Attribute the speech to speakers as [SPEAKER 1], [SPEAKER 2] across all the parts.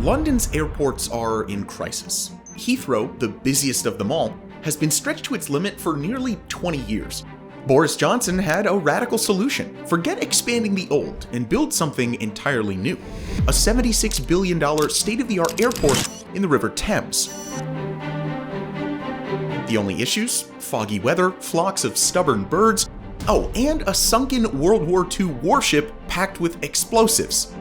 [SPEAKER 1] London's airports are in crisis. Heathrow, the busiest of them all, has been stretched to its limit for nearly 20 years. Boris Johnson had a radical solution. Forget expanding the old and build something entirely new. A $76 billion state-of-the-art airport in the River Thames. The only issues? Foggy weather, flocks of stubborn birds, and a sunken World War II warship packed with explosives.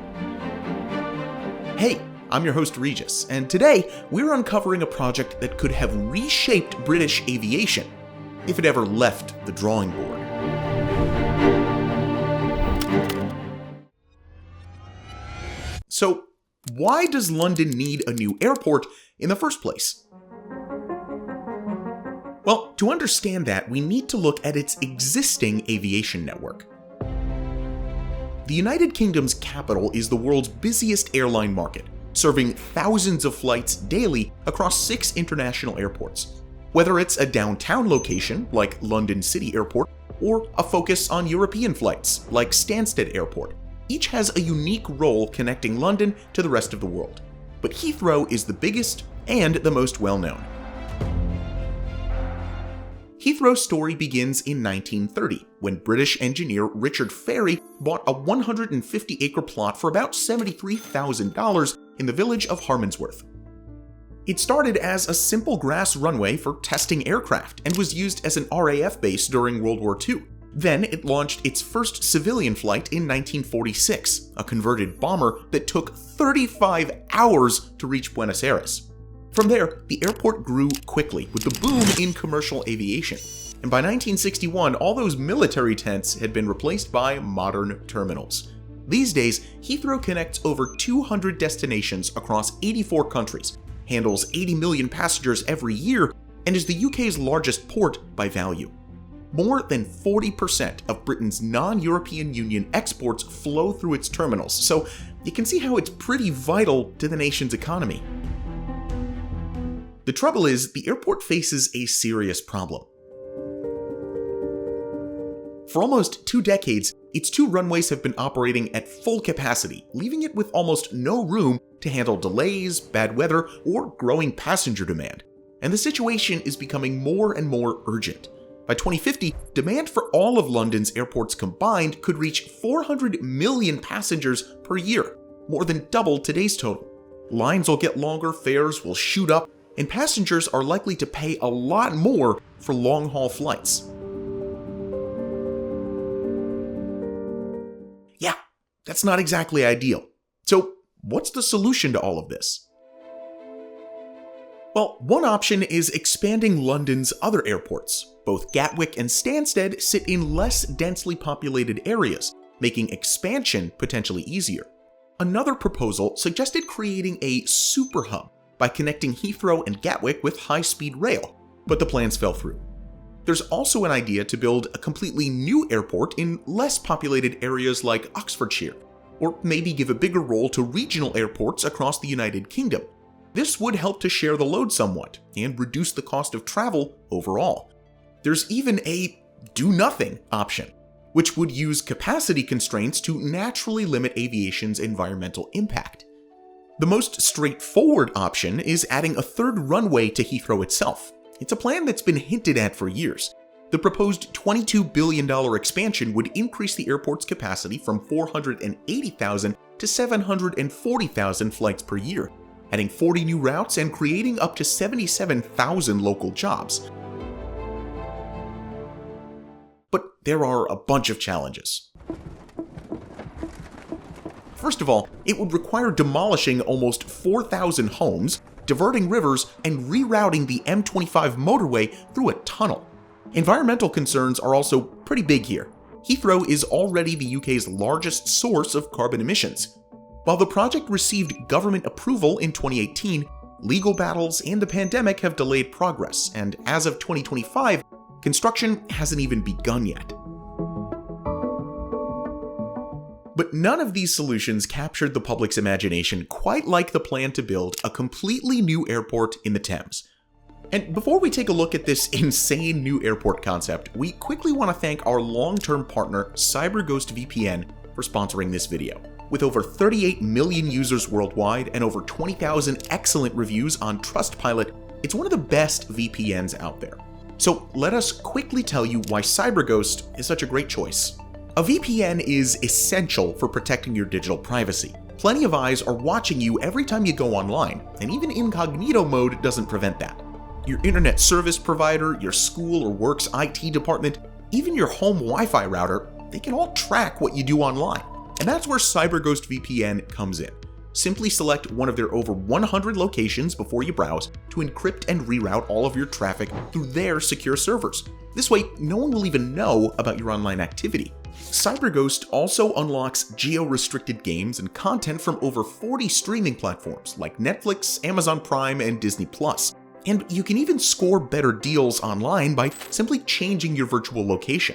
[SPEAKER 1] Hey, I'm your host Regis, and today we're uncovering a project that could have reshaped British aviation, if it ever left the drawing board. So, why does London need a new airport in the first place? Well, to understand that, we need to look at its existing aviation network. The United Kingdom's capital is the world's busiest airline market, serving thousands of flights daily across 6 international airports. Whether it's a downtown location, like London City Airport, or a focus on European flights, like Stansted Airport, each has a unique role connecting London to the rest of the world. But Heathrow is the biggest and the most well-known. Heathrow's story begins in 1930, when British engineer Richard Freddy bought a 150-acre plot for about $73,000 in the village of Harmondsworth. It started as a simple grass runway for testing aircraft and was used as an RAF base during World War II. Then it launched its first civilian flight in 1946, a converted bomber that took 35 hours to reach Buenos Aires. From there, the airport grew quickly with the boom in commercial aviation, and by 1961, all those military tents had been replaced by modern terminals. These days, Heathrow connects over 200 destinations across 84 countries, handles 80 million passengers every year, and is the UK's largest port by value. More than 40% of Britain's non-European Union exports flow through its terminals, so you can see how it's pretty vital to the nation's economy. The trouble is, the airport faces a serious problem. For almost 2 decades, its 2 runways have been operating at full capacity, leaving it with almost no room to handle delays, bad weather, or growing passenger demand. And the situation is becoming more and more urgent. By 2050, demand for all of London's airports combined could reach 400 million passengers per year, more than double today's total. Lines will get longer, fares will shoot up, and passengers are likely to pay a lot more for long-haul flights. Yeah, that's not exactly ideal. So, what's the solution to all of this? Well, one option is expanding London's other airports. Both Gatwick and Stansted sit in less densely populated areas, making expansion potentially easier. Another proposal suggested creating a super hub by connecting Heathrow and Gatwick with high-speed rail, but the plans fell through. There's also an idea to build a completely new airport in less populated areas like Oxfordshire, or maybe give a bigger role to regional airports across the United Kingdom. This would help to share the load somewhat and reduce the cost of travel overall. There's even a do-nothing option, which would use capacity constraints to naturally limit aviation's environmental impact. The most straightforward option is adding a 3rd runway to Heathrow itself. It's a plan that's been hinted at for years. The proposed $22 billion expansion would increase the airport's capacity from 480,000 to 740,000 flights per year, adding 40 new routes and creating up to 77,000 local jobs. But there are a bunch of challenges. First of all, it would require demolishing almost 4,000 homes, diverting rivers, and rerouting the M25 motorway through a tunnel. Environmental concerns are also pretty big here. Heathrow is already the UK's largest source of carbon emissions. While the project received government approval in 2018, legal battles and the pandemic have delayed progress, and as of 2025, construction hasn't even begun yet. But none of these solutions captured the public's imagination quite like the plan to build a completely new airport in the Thames. And before we take a look at this insane new airport concept, we quickly want to thank our long-term partner, CyberGhost VPN, for sponsoring this video. With over 38 million users worldwide and over 20,000 excellent reviews on Trustpilot, it's one of the best VPNs out there. So let us quickly tell you why CyberGhost is such a great choice. A VPN is essential for protecting your digital privacy. Plenty of eyes are watching you every time you go online, and even incognito mode doesn't prevent that. Your internet service provider, your school or work's IT department, even your home Wi-Fi router, they can all track what you do online. And that's where CyberGhost VPN comes in. Simply select one of their over 100 locations before you browse to encrypt and reroute all of your traffic through their secure servers. This way, no one will even know about your online activity. CyberGhost also unlocks geo-restricted games and content from over 40 streaming platforms like Netflix, Amazon Prime, and Disney+. And you can even score better deals online by simply changing your virtual location.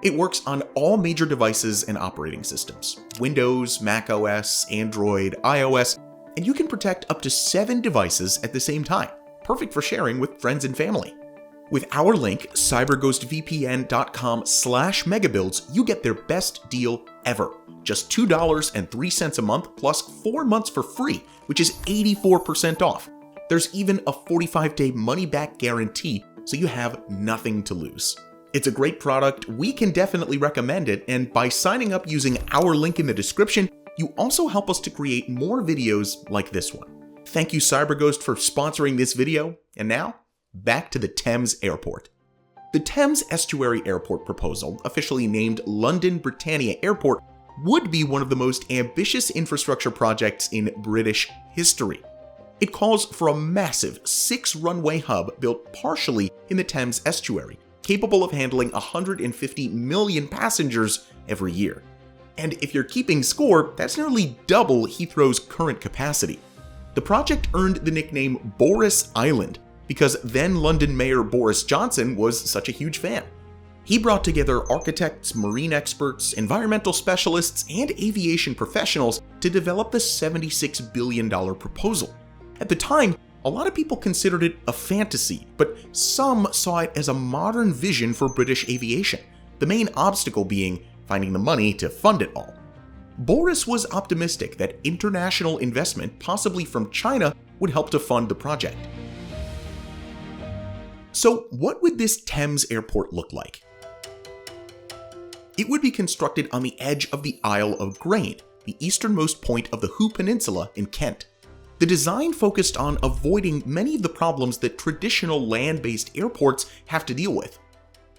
[SPEAKER 1] It works on all major devices and operating systems: Windows, Mac OS, Android, iOS, and you can protect up to 7 devices at the same time, perfect for sharing with friends and family. With our link, cyberghostvpn.com/megabuilds, you get their best deal ever. Just $2.03 a month plus 4 months for free, which is 84% off. There's even a 45-day money-back guarantee, so you have nothing to lose. It's a great product, we can definitely recommend it, and by signing up using our link in the description, you also help us to create more videos like this one. Thank you CyberGhost for sponsoring this video, and now, back to the Thames Airport. The Thames Estuary Airport proposal, officially named London Britannia Airport, would be one of the most ambitious infrastructure projects in British history. It calls for a massive 6-runway hub built partially in the Thames Estuary, capable of handling 150 million passengers every year. And if you're keeping score, that's nearly double Heathrow's current capacity. The project earned the nickname Boris Island because then London Mayor Boris Johnson was such a huge fan. He brought together architects, marine experts, environmental specialists, and aviation professionals to develop the $76 billion proposal. At the time, a lot of people considered it a fantasy, but some saw it as a modern vision for British aviation, the main obstacle being finding the money to fund it all. Boris was optimistic that international investment, possibly from China, would help to fund the project. So what would this Thames airport look like? It would be constructed on the edge of the Isle of Grain, the easternmost point of the Hoo Peninsula in Kent. The design focused on avoiding many of the problems that traditional land-based airports have to deal with.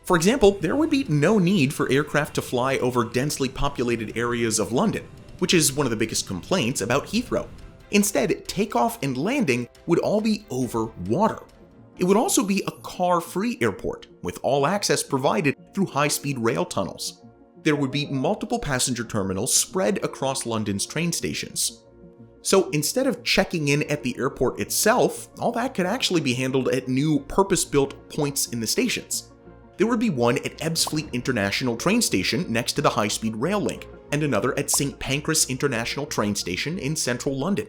[SPEAKER 1] For example, there would be no need for aircraft to fly over densely populated areas of London, which is one of the biggest complaints about Heathrow. Instead, takeoff and landing would all be over water. It would also be a car-free airport, with all access provided through high-speed rail tunnels. There would be multiple passenger terminals spread across London's train stations. So instead of checking in at the airport itself, all that could actually be handled at new purpose-built points in the stations. There would be one at Ebbsfleet International Train Station next to the high-speed rail link, and another at St. Pancras International Train Station in central London.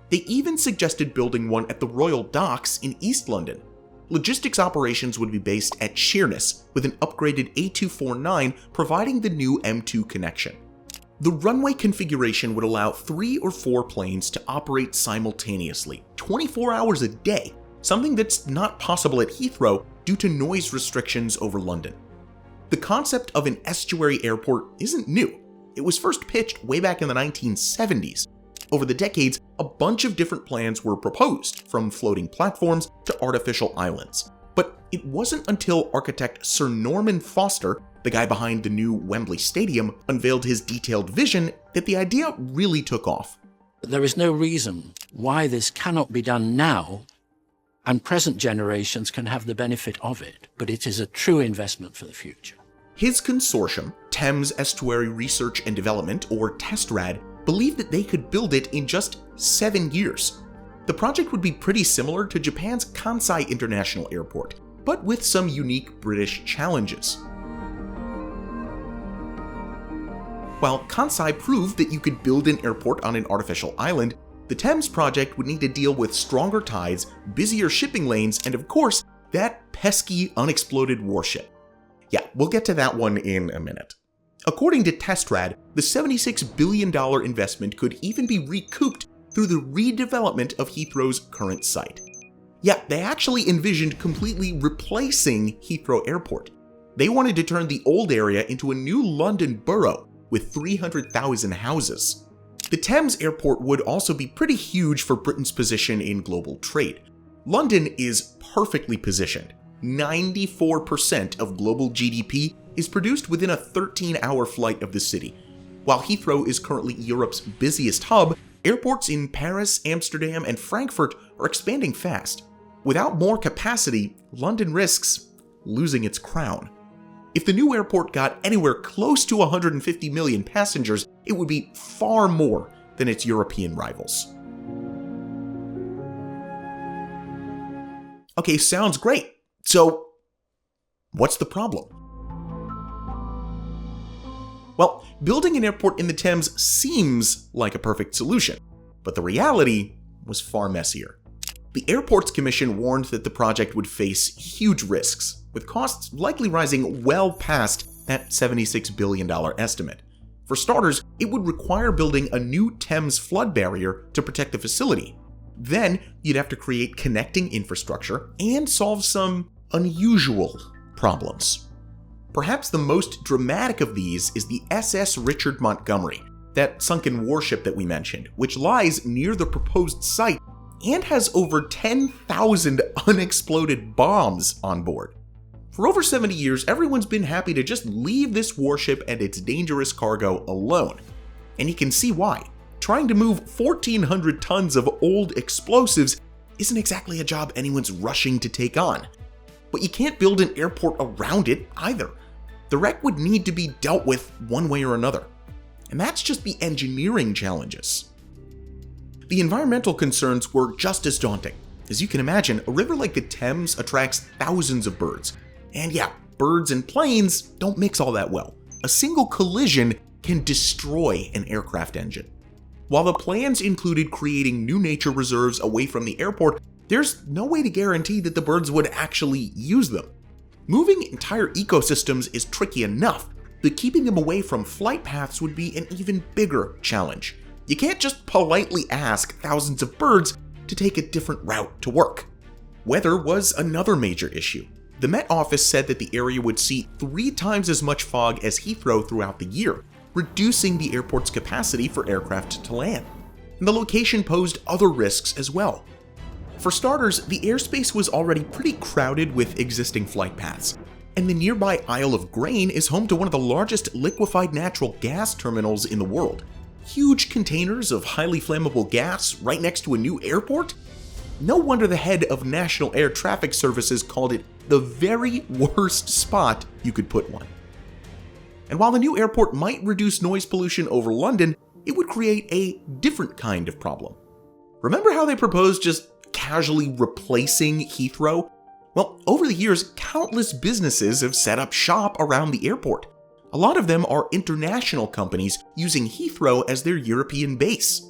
[SPEAKER 1] They even suggested building one at the Royal Docks in East London. Logistics operations would be based at Sheerness, with an upgraded A249 providing the new M2 connection. The runway configuration would allow 3 or 4 planes to operate simultaneously, 24 hours a day, something that's not possible at Heathrow due to noise restrictions over London. The concept of an estuary airport isn't new. It was first pitched way back in the 1970s. Over the decades, a bunch of different plans were proposed, from floating platforms to artificial islands. But it wasn't until architect Sir Norman Foster, the guy behind the new Wembley Stadium, unveiled his detailed vision that the idea really took off.
[SPEAKER 2] There is no reason why this cannot be done now, and present generations can have the benefit of it, but it is a true investment for the future.
[SPEAKER 1] His consortium, Thames Estuary Research and Development, or TESTRAD, believed that they could build it in just 7 years. The project would be pretty similar to Japan's Kansai International Airport, but with some unique British challenges. While Kansai proved that you could build an airport on an artificial island, the Thames project would need to deal with stronger tides, busier shipping lanes, and of course, that pesky unexploded warship. Yeah, we'll get to that one in a minute. According to Testrad, the $76 billion investment could even be recouped through the redevelopment of Heathrow's current site. Yeah, they actually envisioned completely replacing Heathrow Airport. They wanted to turn the old area into a new London borough with 300,000 houses. The Thames airport would also be pretty huge for Britain's position in global trade. London is perfectly positioned. 94% of global GDP is produced within a 13-hour flight of the city. While Heathrow is currently Europe's busiest hub, airports in Paris, Amsterdam, and Frankfurt are expanding fast. Without more capacity, London risks losing its crown. If the new airport got anywhere close to 150 million passengers, it would be far more than its European rivals. Okay, sounds great. So, what's the problem? Well, building an airport in the Thames seems like a perfect solution, but the reality was far messier. The Airports Commission warned that the project would face huge risks, with costs likely rising well past that $76 billion estimate. For starters, it would require building a new Thames flood barrier to protect the facility. Then, you'd have to create connecting infrastructure and solve some unusual problems. Perhaps the most dramatic of these is the SS Richard Montgomery, that sunken warship that we mentioned, which lies near the proposed site and has over 10,000 unexploded bombs on board. For over 70 years, everyone's been happy to just leave this warship and its dangerous cargo alone. And you can see why. Trying to move 1,400 tons of old explosives isn't exactly a job anyone's rushing to take on. But you can't build an airport around it either. The wreck would need to be dealt with one way or another. And that's just the engineering challenges. The environmental concerns were just as daunting. As you can imagine, a river like the Thames attracts thousands of birds. And yeah, birds and planes don't mix all that well. A single collision can destroy an aircraft engine. While the plans included creating new nature reserves away from the airport, there's no way to guarantee that the birds would actually use them. Moving entire ecosystems is tricky enough, but keeping them away from flight paths would be an even bigger challenge. You can't just politely ask thousands of birds to take a different route to work. Weather was another major issue. The Met Office said that the area would see 3 times as much fog as Heathrow throughout the year, reducing the airport's capacity for aircraft to land. And the location posed other risks as well. For starters, the airspace was already pretty crowded with existing flight paths, and the nearby Isle of Grain is home to one of the largest liquefied natural gas terminals in the world. Huge containers of highly flammable gas right next to a new airport? No wonder the head of National Air Traffic Services called it the very worst spot you could put one. And while the new airport might reduce noise pollution over London, it would create a different kind of problem. Remember how they proposed just casually replacing Heathrow? Well, over the years, countless businesses have set up shop around the airport. A lot of them are international companies using Heathrow as their European base.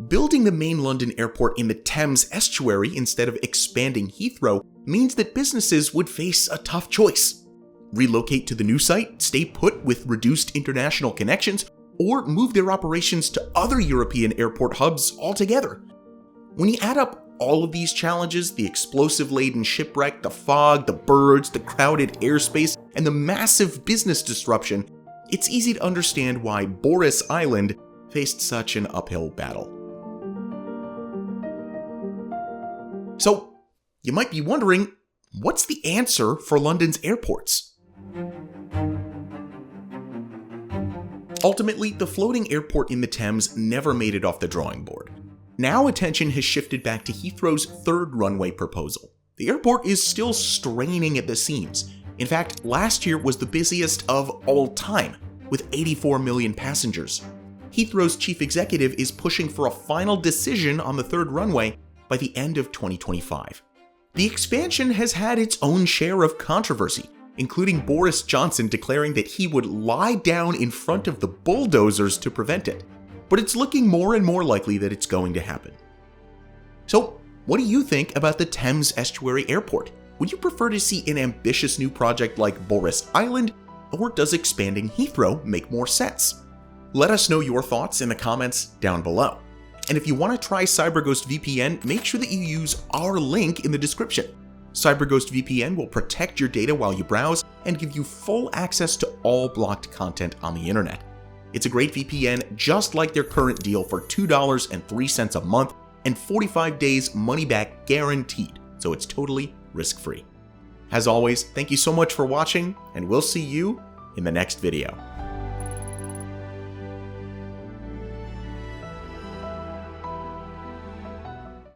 [SPEAKER 1] Building the main London airport in the Thames estuary instead of expanding Heathrow means that businesses would face a tough choice. Relocate to the new site, stay put with reduced international connections, or move their operations to other European airport hubs altogether. When you add up all of these challenges, the explosive-laden shipwreck, the fog, the birds, the crowded airspace, and the massive business disruption, it's easy to understand why Boris Island faced such an uphill battle. So, you might be wondering, what's the answer for London's airports? Ultimately, the floating airport in the Thames never made it off the drawing board. Now attention has shifted back to Heathrow's third runway proposal. The airport is still straining at the seams. In fact, last year was the busiest of all time, with 84 million passengers. Heathrow's chief executive is pushing for a final decision on the third runway by the end of 2025. The expansion has had its own share of controversy, including Boris Johnson declaring that he would lie down in front of the bulldozers to prevent it. But it's looking more and more likely that it's going to happen. So, what do you think about the Thames Estuary Airport? Would you prefer to see an ambitious new project like Boris Island, Or does expanding Heathrow make more sense? Let us know your thoughts in the comments down below. And if you want to try CyberGhost VPN, make sure that you use our link in the description. CyberGhost VPN will protect your data while you browse and give you full access to all blocked content on the internet. It's a great VPN just like their current deal for $2.03 a month and 45 days money back guaranteed, so it's totally risk-free. As always, thank you so much for watching, and we'll see you in the next video.